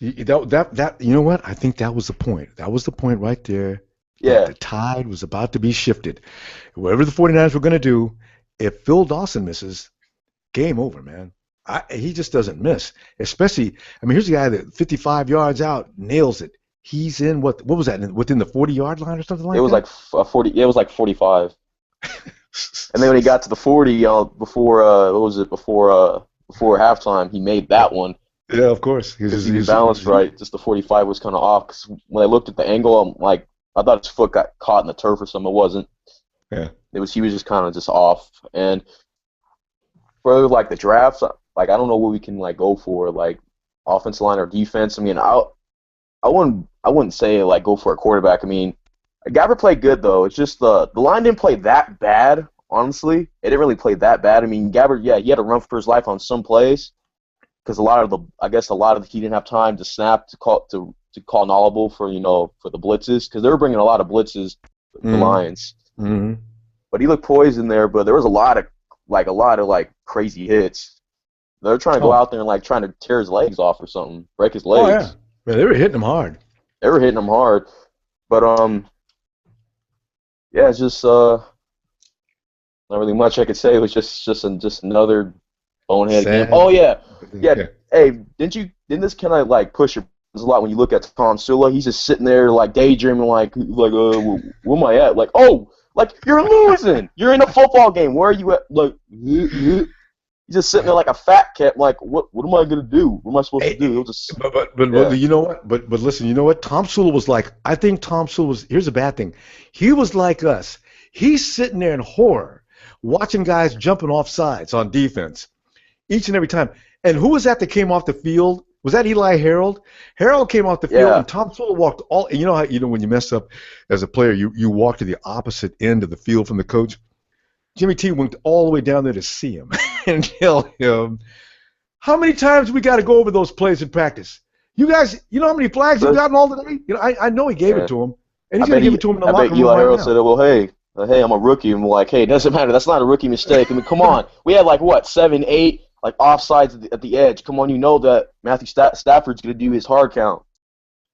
That you know what? I think that was the point. That was the point right there. Yeah. The tide was about to be shifted. Whatever the 49ers were going to do, if Phil Dawson misses, game over, man. He just doesn't miss. Especially, I mean, here's a guy that 55 yards out nails it. He's in what was that? Within the 40-yard line or something like that? It was like 40. It was like 45. And then when he got to the 40, before what was it? Before halftime, he made that one. Yeah, of course. He was balanced right. Just the 45 was kind of off. 'Cause when I looked at the angle, I'm like, I thought his foot got caught in the turf or something. It wasn't. Yeah. He was just kind of just off. And for like the drafts, like I don't know what we can like go for, like offensive line or defense. I mean, I wouldn't say like go for a quarterback. I mean, Gabbert played good though. It's just the line didn't play that bad. Honestly, it didn't really play that bad. I mean, Gabbert, yeah, he had to run for his life on some plays because he didn't have time to snap to call an audible for for the blitzes because they were bringing a lot of blitzes with the Lions. Mm-hmm. But he looked poised in there. But there was a lot of crazy hits. They're trying to go out there and like trying to tear his legs off or something, break his legs. Oh yeah, man, they were hitting him hard. But yeah, it's just not really much I could say. It was just another bonehead game. Oh yeah. Hey, didn't this kind of like push your buttons a lot when you look at Tomsula? He's just sitting there like daydreaming, like where am I at? Like, oh, like you're losing. You're in a football game. Where are you at? Like, he's just sitting there like a fat cat. Like, what am I gonna do? What am I supposed to do? But you know what? But listen, you know what? Tomsula was like. I think Tomsula was. Here's a bad thing. He was like us. He's sitting there in horror, watching guys jumping off sides on defense each and every time. And who was that came off the field? Was that Eli Harold? Harold came off the field, and Tomsula walked all. You know how when you mess up as a player, you walk to the opposite end of the field from the coach. Jimmy T went all the way down there to see him and tell him, how many times we got to go over those plays in practice? You guys, you know how many flags you've gotten all day? I know he gave it to him, and he's going to give it to him in the locker room. I bet Eli Harold said, well, hey, I'm a rookie. And we're like, hey, it doesn't matter. That's not a rookie mistake. I mean, come on. We had like, 7, 8, like offsides at the edge. Come on, you know that Matthew Stafford's going to do his hard count.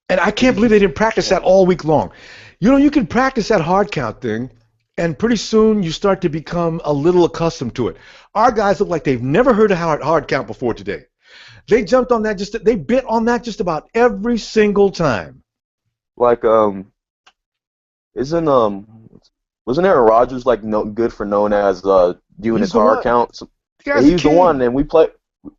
And I can't believe they didn't practice that all week long. You can practice that hard count thing, and pretty soon you start to become a little accustomed to it. Our guys look like they've never heard a hard count before today. They jumped on that they bit on that just about every single time. Like, wasn't Aaron Rodgers like good for known as doing his hard count? He's the one, and we play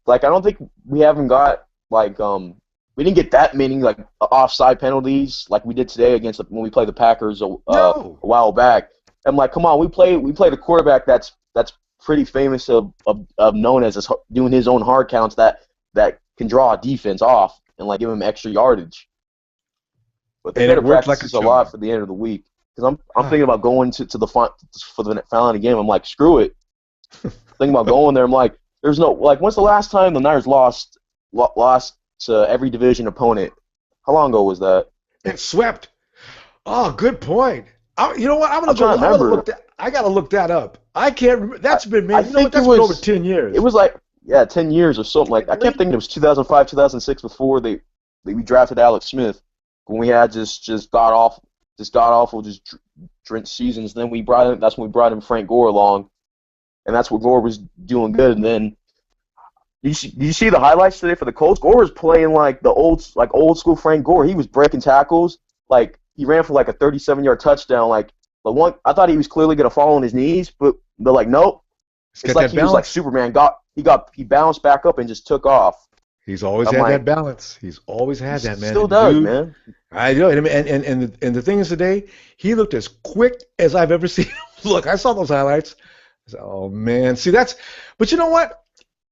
like I don't think we haven't got like we didn't get that many like offside penalties like we did today when we played the Packers a while back. I'm like, come on, we played a quarterback that's pretty famous of known as doing his own hard counts that can draw a defense off and like give him extra yardage. But they better practice a lot for the end of the week. Because I'm thinking about going to the for the final of the game. I'm like, screw it. Thinking about going there. I'm like, there's no like. When's the last time the Niners lost to every division opponent? How long ago was that? It swept. Oh, good point. You know what? I gotta look that up. I can't remember. That's been maybe. That's been over 10 years. It was like 10 years or something like. I kept thinking it was 2005, 2006 before we drafted Alex Smith when we had just got awful, drenched seasons. Then that's when we brought in Frank Gore along, and that's what Gore was doing good. And then, did you see the highlights today for the Colts? Gore was playing like old school Frank Gore. He was breaking tackles. Like he ran for like a 37-yard touchdown. Like the one I thought he was clearly gonna fall on his knees, but they're like, nope. It's like he was like Superman. He bounced back up and just took off. He's always had that balance. He's always had that, man. Still does, man. I know. And the thing is today, he looked as quick as I've ever seen him look. I saw those highlights. I said, oh, man. See, but you know what?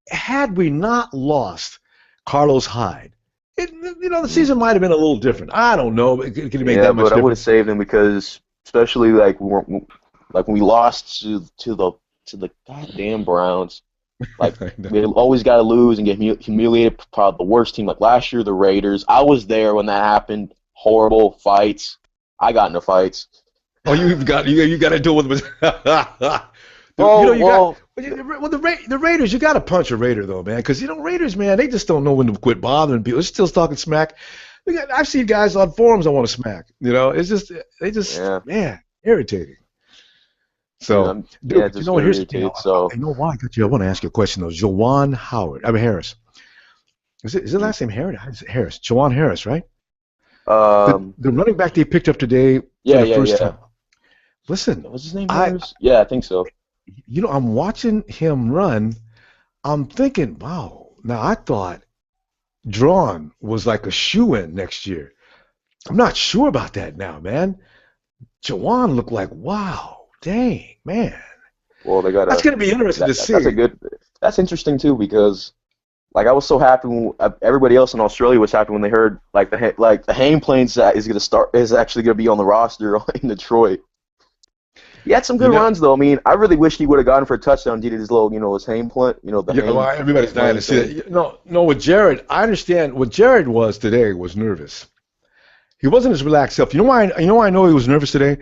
Had we not lost Carlos Hyde, the season might have been a little different. I don't know. Could he make that much difference? I would have saved him because, especially like when we lost to the goddamn Browns. Like we always got to lose and get humiliated. Probably the worst team. Like last year, the Raiders. I was there when that happened. Horrible fights. I got into fights. Oh, you got to deal with them. The Raiders. You got to punch a Raider though, man, because Raiders, man, they just don't know when to quit bothering people. They're still talking smack. I've seen guys on forums I want to smack. It's just man, irritating. So, dude, just you know what? get Here's the thing. irritated. So I know why I got you. I want to ask you a question though. Jawan Harris. Is it last name Harris? Jawan Harris, right? The running back they picked up today for the first time. Listen, what's his name? Harris? Yeah, I think so. You know, I'm watching him run. I'm thinking, wow. Now I thought Drawn was like a shoe-in next year. I'm not sure about that now, man. Jawan looked like, wow, dang, man. Well, that's going to be interesting to see. That's interesting too, because like I was so happy when everybody else in Australia was happy when they heard the Hayne planes is actually going to be on the roster in Detroit. He had some good runs though. I mean, I really wish he would have gone for a touchdown. Did his little, his Hayne plant, everybody's dying to see it. No, with Jarryd, I understand what Jarryd was today was nervous. He wasn't his relaxed self. You know why I know he was nervous today?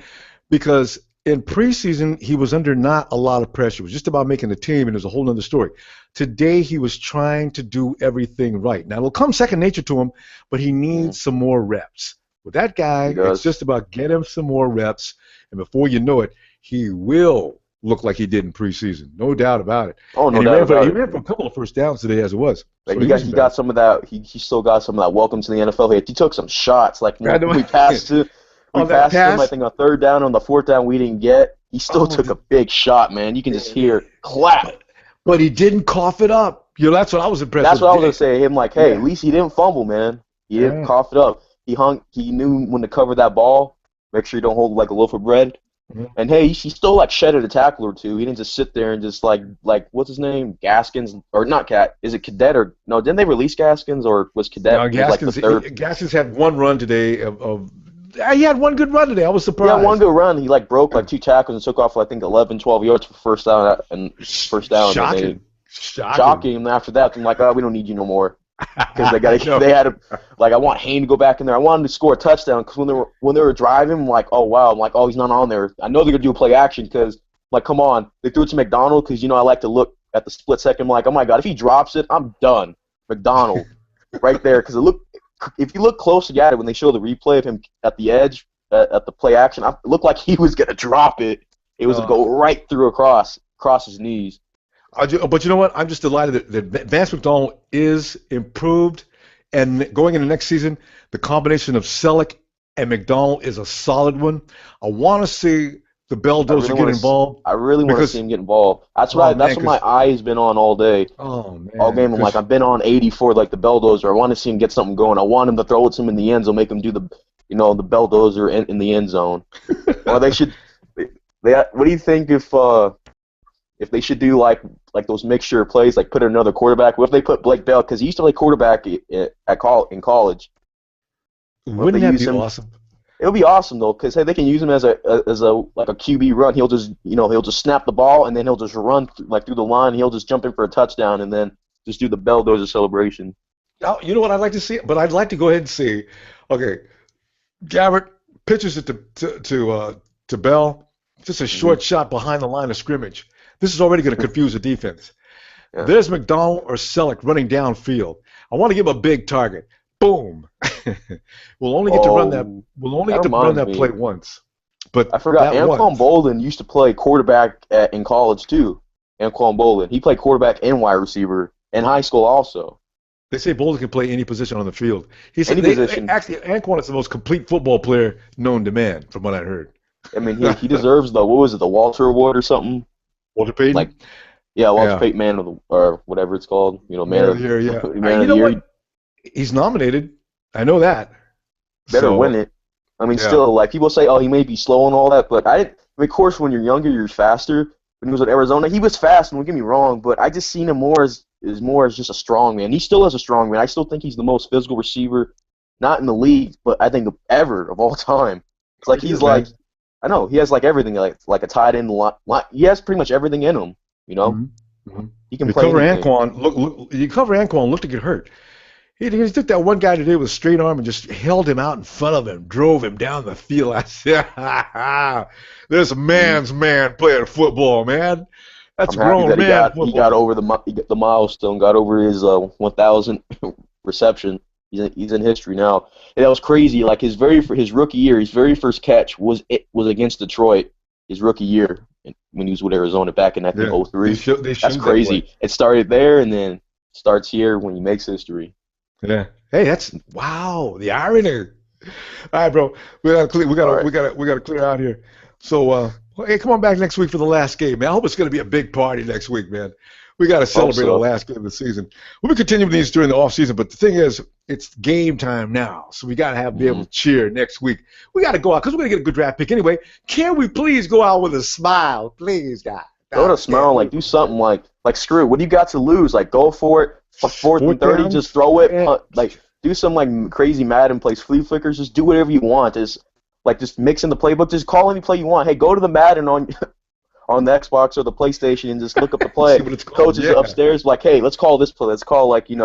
Because in preseason, he was under not a lot of pressure. It was just about making the team, and it was a whole other story. Today, he was trying to do everything right. Now, it'll come second nature to him, but he needs some more reps. With that guy, it's just about get him some more reps, and before you know it, he will look like he did in preseason. No doubt about it. Oh, no doubt about it. He ran for a couple of first downs today as it was. Like he got some of that. He still got some of that welcome to the NFL hit. He took some shots. Like when we passed him, I think on third down, on the fourth down we didn't get. He still took a big shot, man. You can just hear clap. But he didn't cough it up. That's what I was impressed with. That's what I was going to say. Him like, hey, at least he didn't fumble, man. He didn't cough it up. He knew when to cover that ball. Make sure you don't hold like a loaf of bread. Mm-hmm. And hey, he still like shedded a tackle or two. He didn't just sit there and just like what's his name, Gaskins or not Cat? Is it Cadet or no? Didn't they release Gaskins or was Cadet? No, Gaskins. Gaskins had one run today he had one good run today. I was surprised. Yeah, one good run. He broke like two tackles and took off I think 11, 12 yards for first down Shocking. Shocking. And after that, I'm like, we don't need you no more. Because they had I want Hayne to go back in there. I want him to score a touchdown because when they were driving, I'm like, oh wow, I'm like, oh, he's not on there. I know they're gonna do a play action because like, come on, they threw it to McDonald because I like to look at the split second. I'm like, oh my god, if he drops it, I'm done. McDonald, right there, because if you look closely at it when they show the replay of him at the edge at the play action, it looked like he was gonna drop it. It was gonna go right through across his knees. But you know what? I'm just delighted that Vance McDonald is improved, and going into next season, the combination of Selleck and McDonald is a solid one. I want to see the Belldozer get involved. I really want to see him get involved. That's what my eye has been on all day. Oh man! All game, I'm like, I've been on 80 for like the Belldozer. I want to see him get something going. I want him to throw it to him in the end zone, make him do the the Belldozer in the end zone. Or they should. What do you think if they should do like those mixture plays, like put another quarterback? What if they put Blake Bell, because he used to play quarterback in college? Wouldn't that be awesome? It would be awesome though, because they can use him as a QB run. He'll just snap the ball and then he'll just run through the line. He'll just jump in for a touchdown and then just do the Belldozer celebration. Now, you know what I'd like to see? But I'd like to go ahead and see. Okay, Jarryd pitches it to Bell. Just a short shot behind the line of scrimmage. This is already going to confuse the defense. Yeah. There's McDonald or Selleck running downfield. I want to give him a big target. Boom. We'll only get to run that. We'll only get to run that play once. But I forgot. Anquan Bolden used to play quarterback in college too. Anquan Bolden. He played quarterback and wide receiver in high school also. They say Bolden can play any position on the field. Any position. Actually, Anquan is the most complete football player known to man, from what I heard. I mean, he deserves the Walter Award or something. Walter Payton? Walter Payton Man of the, or whatever it's called. Man of the Year, yeah. Man of the Year. What? He's nominated. I know that. Better win it. I mean, still, people say, oh, he may be slow and all that, but of course, when you're younger, you're faster. When he was at Arizona, he was fast, and don't get me wrong, but I just seen him more as just a strong man. He still is a strong man. I still think he's the most physical receiver, not in the league, but I think ever of all time. It's like he's like, I know, he has everything, like a tight end. He has pretty much everything in him, Mm-hmm. He can play anything. You cover Anquan, look to get hurt. He took that one guy today with a straight arm and just held him out in front of him, drove him down the field. I said, there's a man's man playing football, man. That's a grown man. He got over the milestone, got over his 1,000 reception. He's in history now. And that was crazy. His rookie year, his very first catch was against Detroit. His rookie year, when he was with Arizona back in, I think, 03. That's crazy. That it started there and then starts here when he makes history. Yeah. Hey, that's wow. The irony. All right, bro. We gotta clear out here. So, hey, come on back next week for the last game, man. I hope it's gonna be a big party next week, man. We got to celebrate the last game of the season. We'll continue with these during the off season, but the thing is, it's game time now, so we got to be able to cheer next week. We got to go out because we're gonna get a good draft pick anyway. Can we please go out with a smile, please, guys? Go to smile, like do something like screw it. What do you got to lose? Like go for it. Fourth and 30, just throw it. Like do some like crazy Madden plays, flea flickers. Just do whatever you want. Just mix in the playbook. Just call any play you want. Hey, go to the Madden on the Xbox or the PlayStation and just look up the play. Coach is upstairs, like, hey, let's call this play. Let's call like I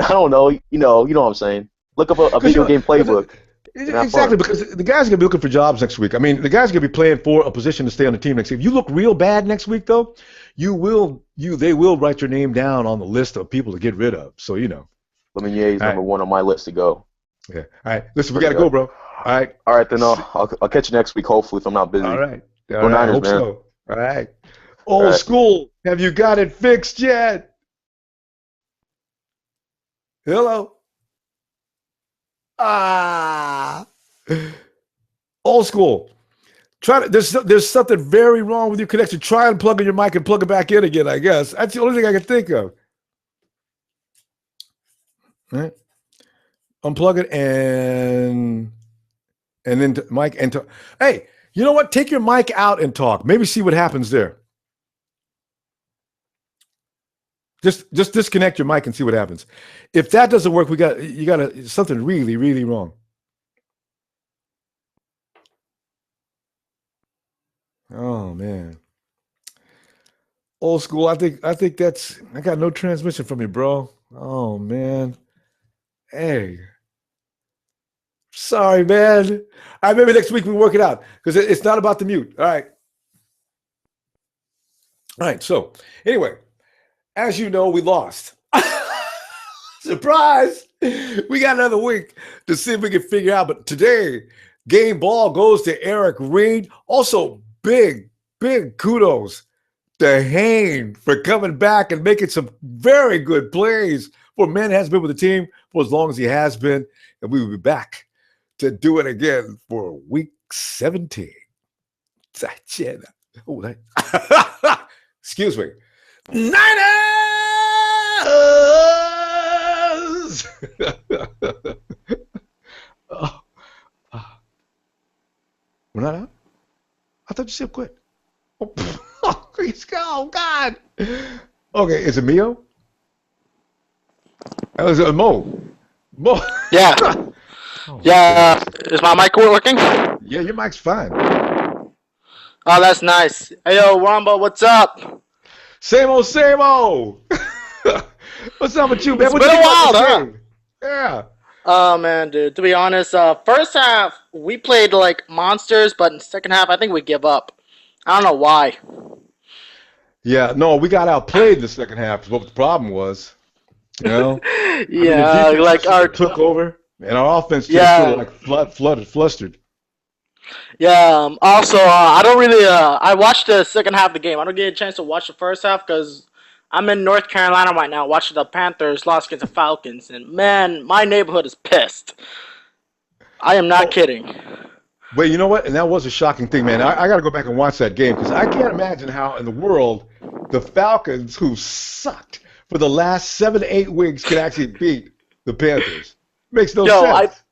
don't know, you know what I'm saying. Look up a video game playbook. Exactly, because the guys are gonna be looking for jobs next week. I mean, the guys are gonna be playing for a position to stay on the team next week. If you look real bad next week, though, they will write your name down on the list of people to get rid of. So Lemonnier is number one on my list to go. Yeah. All right. Listen, we gotta go, bro. All right. All right, then I'll catch you next week. Hopefully, if I'm not busy. All right. Go Niners, man. So. All right. Old school. Have you got it fixed yet? Hello. Old school. There's something very wrong with your connection. Try unplugging your mic and plug it back in again, I guess. That's the only thing I can think of. All right. Unplug it and then mic and talk. Hey, you know what? Take your mic out and talk. Maybe see what happens there. Just disconnect your mic and see what happens. If that doesn't work, you got something really, really wrong. Oh man. Old school. I think I got no transmission from you, bro. Oh man. Hey. Sorry, man. All right, maybe next week we work it out because it's not about the mute. All right. All right. So anyway, as you know, we lost. Surprise! We got another week to see if we can figure out. But today, game ball goes to Eric Reed. Also, big kudos to Hayne for coming back and making some very good plays for a man who has been with the team for as long as he has been. And we will be back to do it again for week 17. Excuse me. Niners! We're not out? I thought you said quit. Oh, God. Okay, is it Mio? Is it Mo? Yeah. Yeah. Is my mic working? Yeah, your mic's fine. Oh, that's nice. Hey, yo, Wombo, what's up? Same old. What's up with you, man? It's been a while, huh? Yeah. Oh, man, dude. To be honest, first half, we played like monsters, but in the second half, I think we give up. I don't know why. Yeah, no, we got outplayed in the second half is what the problem was. You know? Yeah, like our took over, and our offense just sort of like flustered. Yeah. Also, I don't really. I watched the second half of the game. I don't get a chance to watch the first half because I'm in North Carolina right now watching the Panthers lost against the Falcons, and man, my neighborhood is pissed. I am not kidding. But you know what? And that was a shocking thing, man. I got to go back and watch that game because I can't imagine how in the world the Falcons, who sucked for the last 7 to 8 weeks, can actually beat the Panthers. Makes no sense.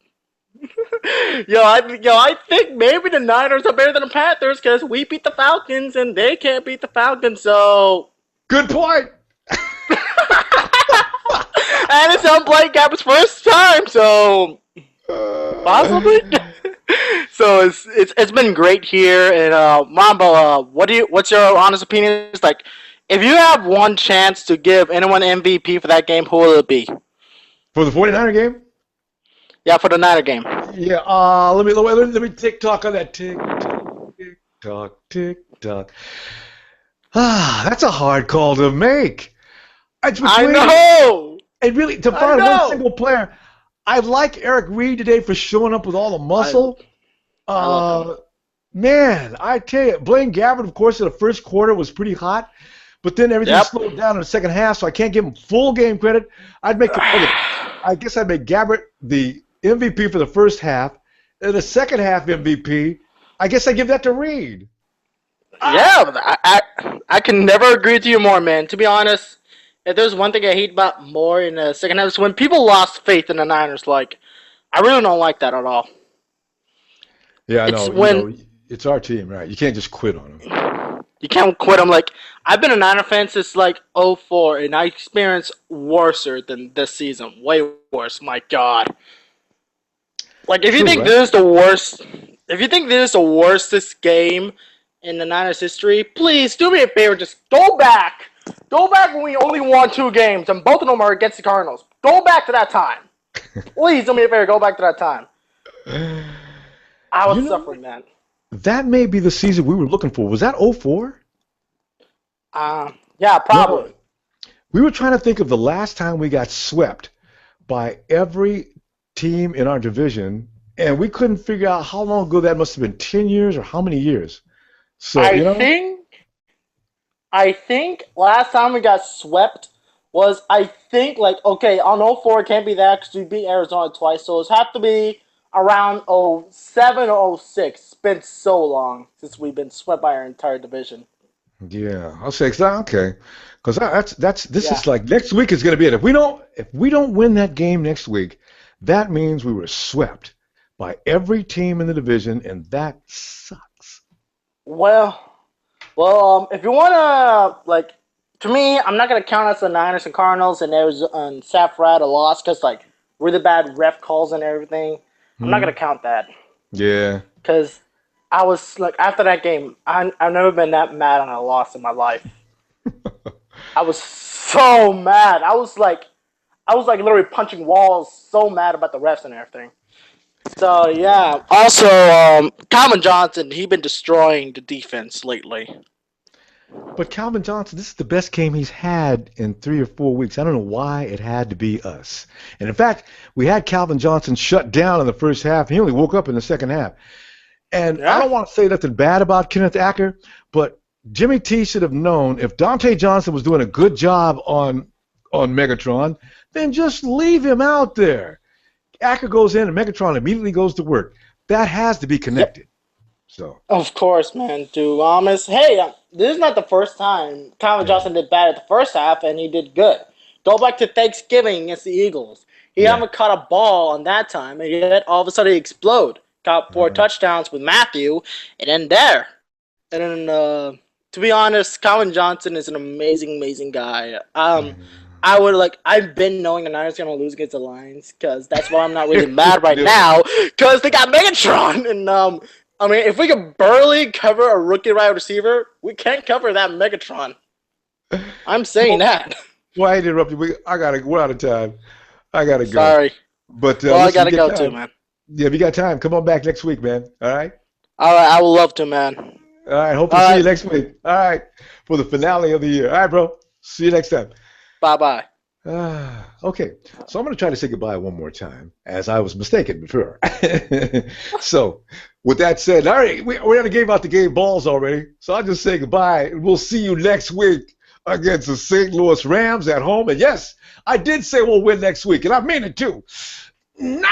I think maybe the Niners are better than the Panthers because we beat the Falcons and they can't beat the Falcons. So good point. And it's on Blake Gabb's first time, so possibly. So it's been great here. And Mambo, what's your honest opinion? It's like, if you have one chance to give anyone MVP for that game, who will it be? For the 49er game? Yeah, for the Niner game. Yeah, let me tick-tock on that. Tick-tock. That's a hard call to make. I know! And really, to find one single player, I like Eric Reed today for showing up with all the muscle. I love him. Man, I tell you, Blaine Gabbert, of course, in the first quarter was pretty hot, but then everything slowed down in the second half, so I can't give him full game credit. I guess I'd make Gabbert the MVP for the first half, and the second half MVP, I guess I give that to Reed. Yeah, I can never agree with you more, man. To be honest, if there's one thing I hate about more in the second half, is when people lost faith in the Niners. Like, I really don't like that at all. Yeah, I know. It's our team, right? You can't just quit on them. You can't quit them. Like, I've been a Niner fan since, like, 04, and I experienced worser than this season. Way worse. My God. Like, if you think this is the worst, worstest game in the Niners history, please do me a favor. Just go back. Go back when we only won 2 games, and both of them are against the Cardinals. Go back to that time. Please do me a favor. Go back to that time. I was suffering, man. That may be the season we were looking for. Was that 04? Yeah, probably. No, we were trying to think of the last time we got swept by every team in our division, and we couldn't figure out how long ago that must have been. 10 years or how many years? So I think last time we got swept was, okay, on 04 it can't be that because we beat Arizona twice, so it have to be around 07 or 06. It's been so long since we've been swept by our entire division. Yeah, I'll say okay, because this is like next week is going to be it. If we don't win that game next week, that means we were swept by every team in the division, and that sucks. Well, if you want to me, I'm not going to count us the Niners and Cardinals and Safrad a loss because, we're the bad ref calls and everything. I'm not going to count that. Yeah. Because I was, after that game, I've never been that mad on a loss in my life. I was so mad. I was literally punching walls, so mad about the refs and everything. So, yeah. Also, Calvin Johnson, he's been destroying the defense lately. But Calvin Johnson, this is the best game he's had in 3 or 4 weeks. I don't know why it had to be us. And in fact, we had Calvin Johnson shut down in the first half. He only woke up in the second half. And I don't want to say nothing bad about Kenneth Acker, but Jimmy T should have known if Dante Johnson was doing a good job on Megatron, then just leave him out there. Acker goes in and Megatron immediately goes to work. That has to be connected. So. Of course, man. To be honest, hey, this is not the first time Calvin Johnson did bad at the first half and he did good. Go back to Thanksgiving against the Eagles. He haven't caught a ball on that time, and yet all of a sudden he explode. Got 4 touchdowns with Matthew, and then there. And then, to be honest, Calvin Johnson is an amazing, amazing guy. I've been knowing the Niners are going to lose against the Lions, because that's why I'm not really mad right now, because they got Megatron, and, if we can barely cover a rookie wide receiver, we can't cover that Megatron. I'm saying that. Well, I interrupted you. We're out of time. I gotta go. Sorry. But I gotta go too, man. Yeah, if you got time, come on back next week, man. All right? All right, I would love to, man. All right, hope to see you next week. All right, for the finale of the year. All right, bro. See you next time. Bye-bye. Okay, so I'm going to try to say goodbye one more time, as I was mistaken before. So, with that said, all right, we already gave out the game balls already, so I'll just say goodbye, and we'll see you next week against the St. Louis Rams at home. And yes, I did say we'll win next week, and I mean it too. Niners!